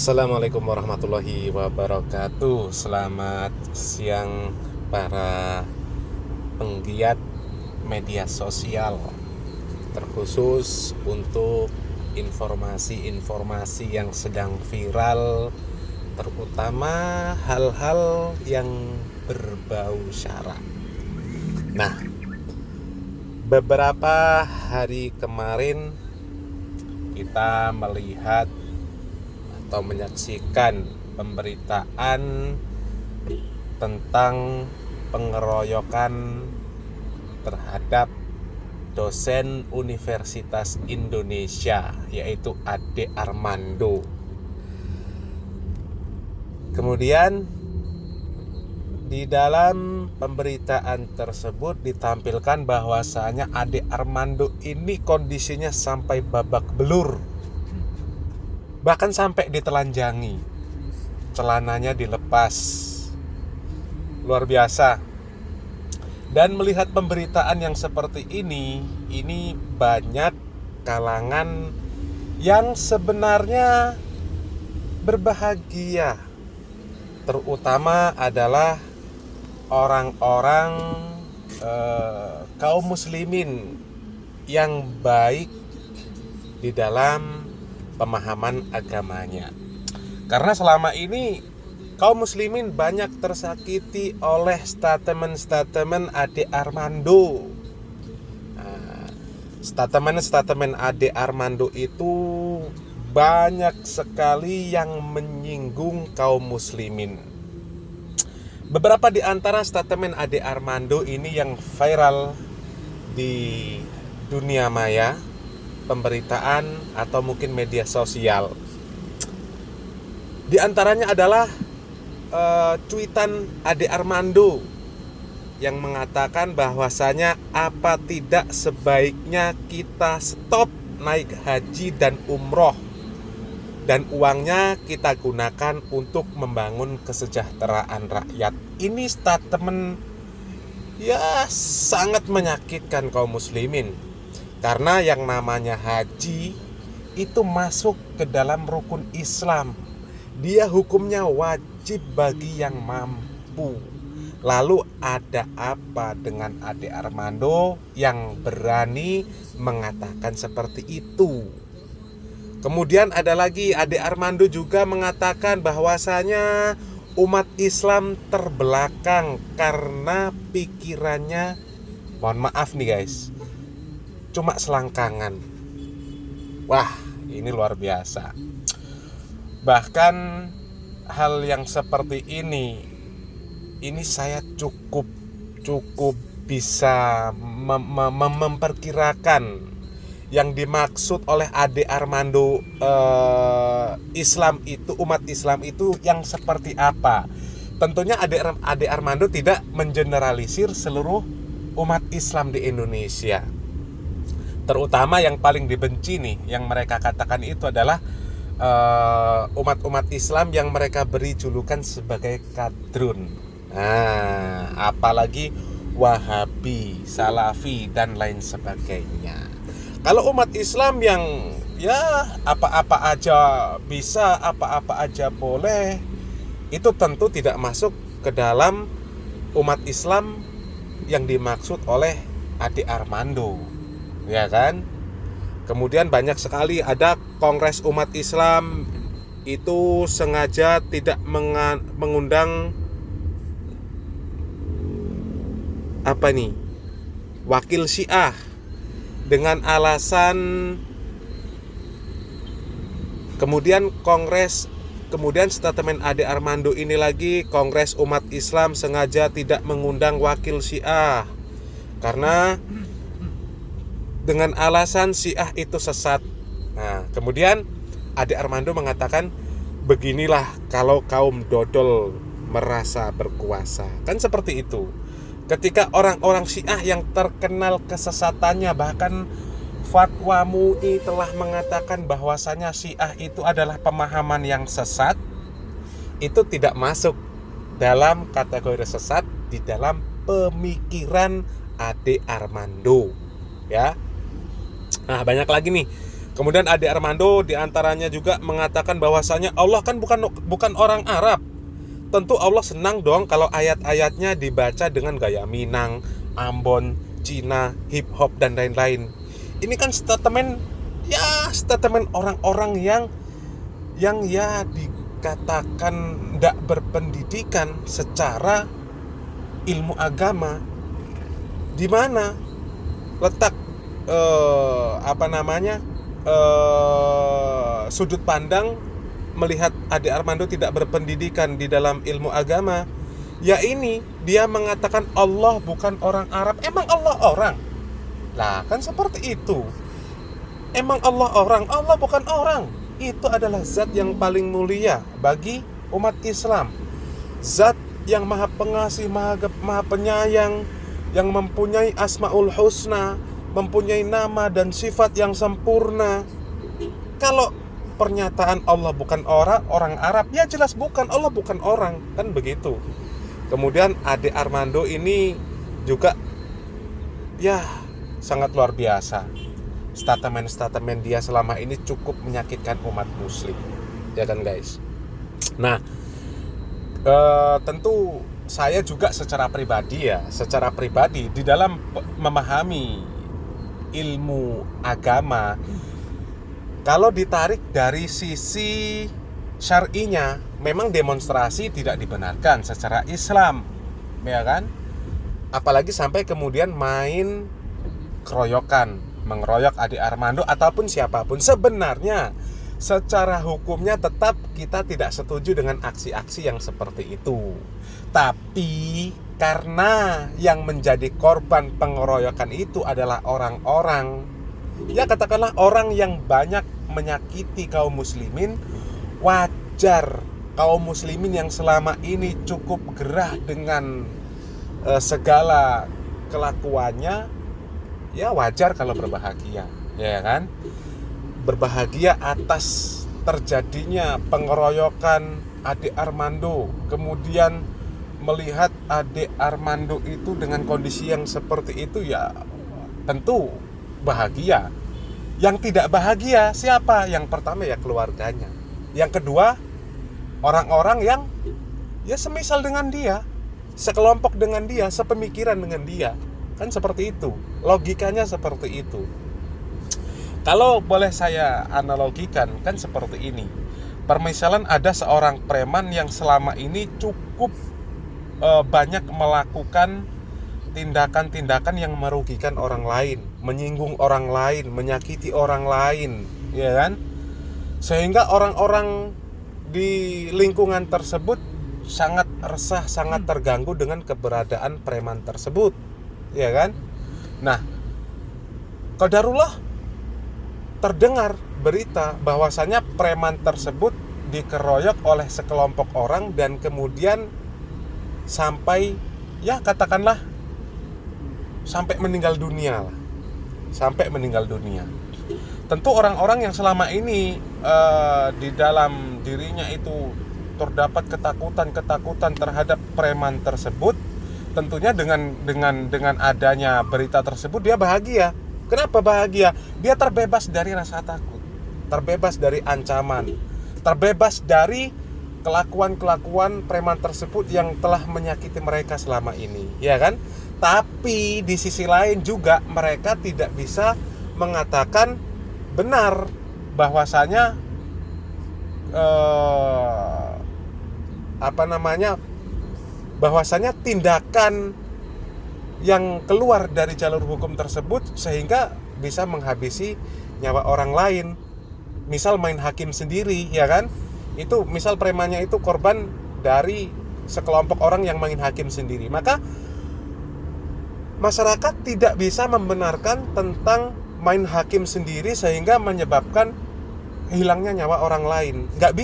Assalamualaikum warahmatullahi wabarakatuh. Selamat siang para penggiat media sosial, terkhusus untuk informasi-informasi yang sedang viral, terutama hal-hal yang berbau syara. Nah, beberapa hari kemarin kita melihat atau menyaksikan pemberitaan tentang pengeroyokan terhadap dosen Universitas Indonesia, yaitu Ade Armando. Kemudian di dalam pemberitaan tersebut ditampilkan bahwasanya Ade Armando ini kondisinya sampai babak belur, bahkan sampai ditelanjangi, celananya dilepas. Luar biasa. Dan melihat pemberitaan yang seperti ini banyak kalangan yang sebenarnya berbahagia, terutama adalah orang-orang kaum muslimin yang baik di dalam pemahaman agamanya. Karena selama ini kaum muslimin banyak tersakiti oleh statement-statement Ade Armando. Statement-statement Ade Armando itu banyak sekali yang menyinggung kaum muslimin. Beberapa di antara statement Ade Armando ini yang viral di dunia maya, pemberitaan atau mungkin media sosial. Di antaranya adalah cuitan Ade Armando yang mengatakan bahwasanya apa tidak sebaiknya kita stop naik haji dan umroh dan uangnya kita gunakan untuk membangun kesejahteraan rakyat. Ini statement ya sangat menyakitkan kaum muslimin. Karena yang namanya haji itu masuk ke dalam rukun Islam. Dia hukumnya wajib bagi yang mampu. Lalu ada apa dengan Ade Armando yang berani mengatakan seperti itu? Kemudian ada lagi, Ade Armando juga mengatakan bahwasanya umat Islam terbelakang karena pikirannya, mohon maaf nih guys, cuma selangkangan. Wah, ini luar biasa. Bahkan hal yang seperti ini saya cukup bisa memperkirakan yang dimaksud oleh Ade Armando Islam itu, umat Islam itu yang seperti apa. Tentunya Ade Armando tidak mengeneralisir seluruh umat Islam di Indonesia. Terutama yang paling dibenci nih, yang mereka katakan itu adalah umat-umat Islam yang mereka beri julukan sebagai kadrun. Nah, apalagi Wahabi, Salafi dan lain sebagainya. Kalau umat Islam yang ya apa-apa aja bisa, apa-apa aja boleh, itu tentu tidak masuk ke dalam umat Islam yang dimaksud oleh Ade Armando. Ya kan? Kemudian banyak sekali ada Kongres Umat Islam itu sengaja tidak mengundang wakil Syiah dengan alasan, kemudian statement Ade Armando ini lagi, Kongres Umat Islam sengaja tidak mengundang wakil Syiah karena dengan alasan Syiah itu sesat. Nah, kemudian Ade Armando mengatakan, beginilah kalau kaum dodol merasa berkuasa. Kan seperti itu. Ketika orang-orang Syiah yang terkenal kesesatannya, bahkan fatwa MUI telah mengatakan bahwasanya Syiah itu adalah pemahaman yang sesat, itu tidak masuk dalam kategori sesat di dalam pemikiran Ade Armando. Ya. Nah, banyak lagi nih Kemudian Ade Armando diantaranya juga mengatakan bahwasanya Allah kan bukan orang Arab. Tentu Allah senang dong kalau ayat-ayatnya dibaca dengan gaya Minang, Ambon, Cina, hip hop dan lain-lain. Ini kan statement orang-orang yang ya dikatakan tidak berpendidikan secara ilmu agama. Di mana letak sudut pandang melihat Ade Armando tidak berpendidikan di dalam ilmu agama? Ya ini, dia mengatakan Allah bukan orang Arab. Emang Allah orang? Lah kan seperti itu. Emang Allah orang? Allah bukan orang. Itu adalah zat yang paling mulia bagi umat Islam. Zat yang maha pengasih, maha penyayang, yang mempunyai asmaul husna, mempunyai nama dan sifat yang sempurna. Kalau pernyataan Allah bukan orang Arab, ya jelas bukan, Allah bukan orang, kan begitu. Kemudian Ade Armando ini juga ya sangat luar biasa. Statement dia selama ini cukup menyakitkan umat muslim, ya kan guys. Nah, tentu saya juga secara pribadi di dalam memahami ilmu agama, kalau ditarik dari sisi syar'inya, memang demonstrasi tidak dibenarkan secara Islam, ya kan? Apalagi sampai kemudian main keroyokan, mengeroyok Ade Armando ataupun siapapun. Sebenarnya secara hukumnya tetap kita tidak setuju dengan aksi-aksi yang seperti itu. Tapi karena yang menjadi korban pengeroyokan itu adalah orang-orang, ya katakanlah orang yang banyak menyakiti kaum muslimin, wajar kaum muslimin yang selama ini cukup gerah dengan segala kelakuannya, ya wajar kalau berbahagia, ya kan? Berbahagia atas terjadinya pengeroyokan Ade Armando, kemudian melihat Ade Armando itu dengan kondisi yang seperti itu, ya tentu bahagia. Yang tidak bahagia siapa? Yang pertama ya keluarganya. Yang kedua, orang-orang yang ya semisal dengan dia, sekelompok dengan dia, sepemikiran dengan dia. Kan seperti itu, logikanya seperti itu. Kalau boleh saya analogikan, kan seperti ini. Permisalan ada seorang preman yang selama ini cukup banyak melakukan tindakan-tindakan yang merugikan orang lain, menyinggung orang lain, menyakiti orang lain, ya kan? Sehingga orang-orang di lingkungan tersebut sangat resah, sangat terganggu dengan keberadaan preman tersebut, ya kan? Nah, qadarullah terdengar berita bahwasanya preman tersebut dikeroyok oleh sekelompok orang dan kemudian sampai ya katakanlah sampai meninggal dunia lah. Sampai meninggal dunia. Tentu orang-orang yang selama ini di dalam dirinya itu terdapat ketakutan terhadap preman tersebut, tentunya dengan adanya berita tersebut dia bahagia. Kenapa bahagia? Dia terbebas dari rasa takut, terbebas dari ancaman, terbebas dari kelakuan-kelakuan preman tersebut yang telah menyakiti mereka selama ini, ya kan? Tapi di sisi lain juga mereka tidak bisa mengatakan benar bahwasanya bahwasanya tindakan yang keluar dari jalur hukum tersebut sehingga bisa menghabisi nyawa orang lain. Misal main hakim sendiri, ya kan? Itu misal premannya itu korban dari sekelompok orang yang main hakim sendiri. Maka masyarakat tidak bisa membenarkan tentang main hakim sendiri sehingga menyebabkan hilangnya nyawa orang lain. Nggak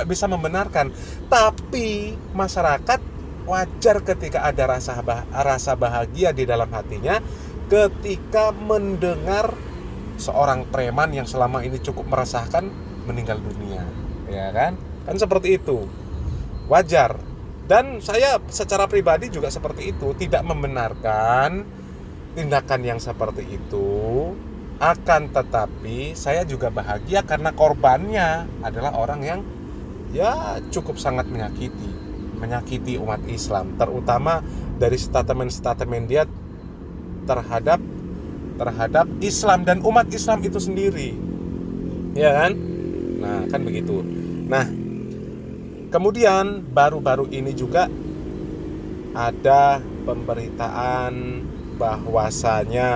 bisa membenarkan. Tapi masyarakat wajar ketika ada rasa bahagia di dalam hatinya ketika mendengar seorang preman yang selama ini cukup meresahkan meninggal dunia, ya kan? Kan seperti itu, wajar. Dan saya secara pribadi juga seperti itu, tidak membenarkan tindakan yang seperti itu. Akan tetapi saya juga bahagia karena korbannya adalah orang yang ya cukup sangat menyakiti umat Islam, terutama dari statement-statement dia terhadap Islam dan umat Islam itu sendiri, ya kan? Nah, kan begitu. Nah, kemudian baru-baru ini juga ada pemberitaan bahwasanya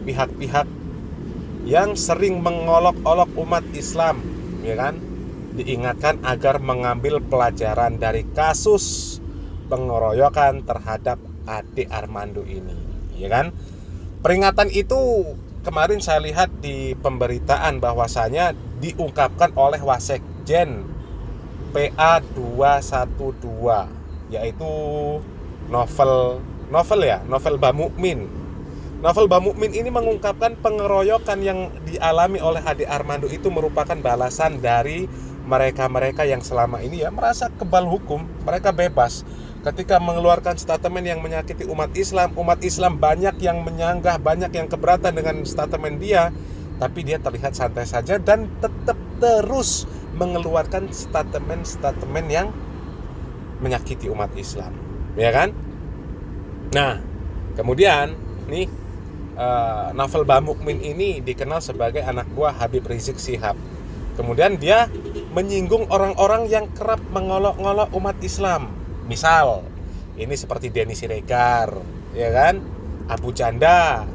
pihak-pihak yang sering mengolok-olok umat Islam, ya kan, diingatkan agar mengambil pelajaran dari kasus pengeroyokan terhadap Ade Armando ini, ya kan. Peringatan itu kemarin saya lihat di pemberitaan bahwasanya diungkapkan oleh Wasekjen PA 212, yaitu Novel Bamukmin. Novel Bamukmin ini mengungkapkan pengeroyokan yang dialami oleh Ade Armando itu merupakan balasan dari mereka-mereka yang selama ini ya merasa kebal hukum. Mereka bebas ketika mengeluarkan statement yang menyakiti umat Islam. Umat Islam banyak yang menyanggah, banyak yang keberatan dengan statement dia, tapi dia terlihat santai saja dan tetap terus mengeluarkan statement-statement yang menyakiti umat Islam, ya kan? Nah, kemudian nih Novel Bamukmin ini dikenal sebagai anak buah Habib Rizik Syihab. Kemudian dia menyinggung orang-orang yang kerap mengolok-olok umat Islam. Misal, ini seperti Denny Siregar, ya kan? Abu Janda.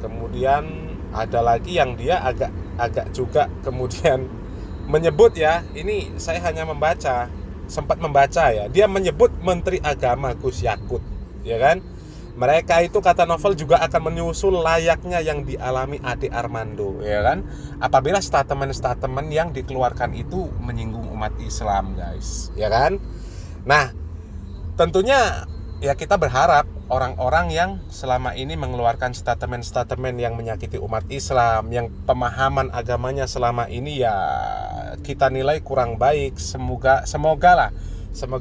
Kemudian ada lagi yang dia agak juga kemudian menyebut, ya, ini saya hanya sempat membaca ya. Dia menyebut Menteri Agama Gus Yakut, ya kan? Mereka itu, kata Novel, juga akan menyusul layaknya yang dialami Ade Armando, ya kan? Apabila statement-statement yang dikeluarkan itu menyinggung umat Islam, guys, ya kan? Nah, tentunya ya kita berharap orang-orang yang selama ini mengeluarkan statement-statement yang menyakiti umat Islam, yang pemahaman agamanya selama ini ya kita nilai kurang baik, semoga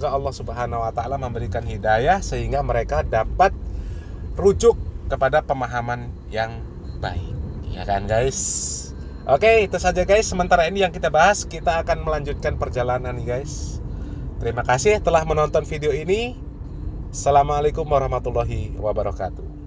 Allah Subhanahu wa taala memberikan hidayah sehingga mereka dapat rujuk kepada pemahaman yang baik, ya kan, guys? Oke, itu saja, guys. Sementara ini yang kita bahas, kita akan melanjutkan perjalanan nih, guys. Terima kasih telah menonton video ini. Assalamualaikum warahmatullahi wabarakatuh.